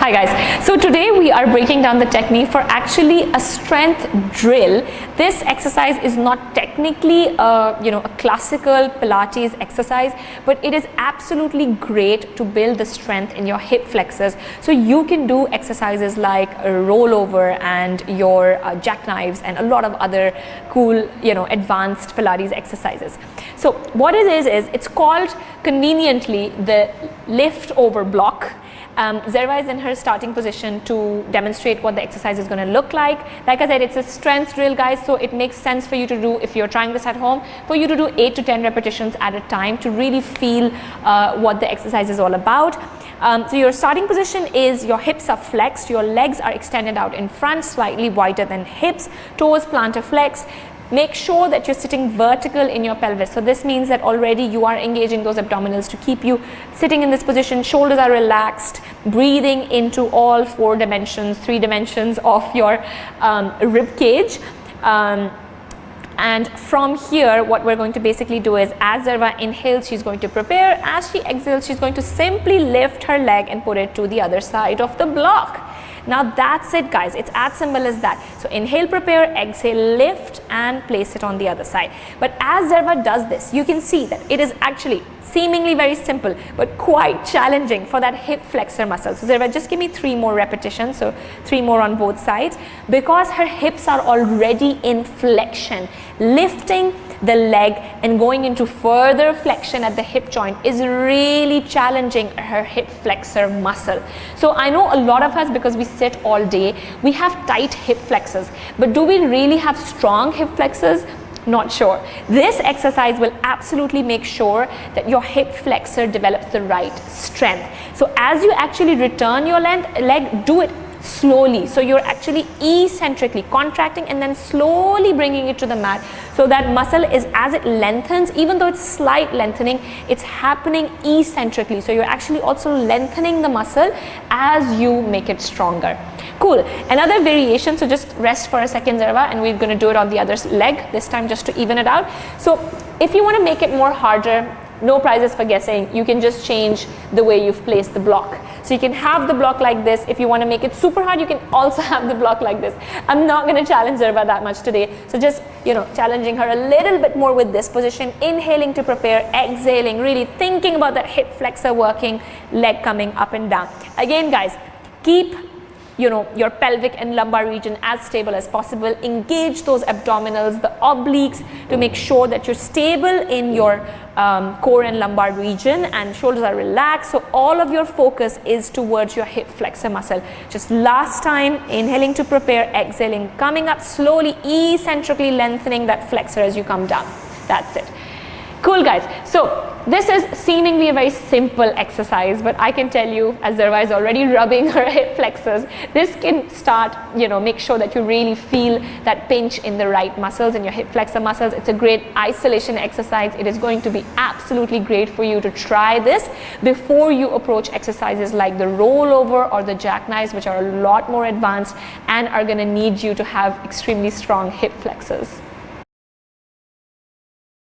Hi guys, so today we are breaking down the technique for actually a strength drill. This exercise is not technically a classical Pilates exercise, but it is absolutely great to build the strength in your hip flexors. So you can do exercises like a rollover and your jackknives and a lot of other cool advanced Pilates exercises. So what it is it's called conveniently the lift over block. Zerva is in her starting position to demonstrate what the exercise is going to look like. Like I said, it's a strength drill, guys, so it makes sense for you to do, if you're trying this at home, for you to do 8 to 10 repetitions at a time to really feel what the exercise is all about. So your starting position is your hips are flexed, your legs are extended out in front, slightly wider than hips, toes plantar flexed. Make sure that you're sitting vertical in your pelvis. So this means that already you are engaging those abdominals to keep you sitting in this position. Shoulders are relaxed, breathing into all 4 dimensions, 3 dimensions of your rib cage. And from here, what we're going to basically do is, as Zerva inhales, she's going to prepare. As she exhales, she's going to simply lift her leg and put it to the other side of the block. Now that's it, guys. It's as simple as that. So inhale, prepare, exhale, lift and place it on the other side. But as Zerva does this, you can see that it is actually seemingly very simple, but quite challenging for that hip flexor muscle. So Zerva, just give me 3 more repetitions, so 3 more on both sides, because her hips are already in flexion. Lifting the leg and going into further flexion at the hip joint is really challenging her hip flexor muscle. So I know a lot of us, because we sit all day, we have tight hip flexors, but do we really have strong hip flexors? Not sure. This exercise will absolutely make sure that your hip flexor develops the right strength. So as you actually return your leg, do it slowly. So you're actually eccentrically contracting and then slowly bringing it to the mat. So that muscle is, as it lengthens, even though it's slight lengthening, it's happening eccentrically. So you're actually also lengthening the muscle as you make it stronger. Cool. Another variation, so just rest for a second, Zerva, and we're going to do it on the other leg this time just to even it out. So if you want to make it more harder, no prizes for guessing, you can just change the way you've placed the block. So you can have the block like this. If you want to make it super hard, you can also have the block like this. I'm not going to challenge Zerva that much today. So just, challenging her a little bit more with this position, inhaling to prepare, exhaling, really thinking about that hip flexor working, leg coming up and down. Again, guys, keep your pelvic and lumbar region as stable as possible. Engage those abdominals, the obliques, to make sure that you're stable in your core and lumbar region, and shoulders are relaxed. So all of your focus is towards your hip flexor muscle. Just last time, inhaling to prepare, exhaling, coming up slowly, eccentrically lengthening that flexor as you come down. That's it. Cool, guys. So this is seemingly a very simple exercise, but I can tell you, as Zerva is already rubbing her hip flexors, this can start, make sure that you really feel that pinch in the right muscles, in your hip flexor muscles. It's a great isolation exercise. It is going to be absolutely great for you to try this before you approach exercises like the rollover or the jackknives, which are a lot more advanced and are going to need you to have extremely strong hip flexors.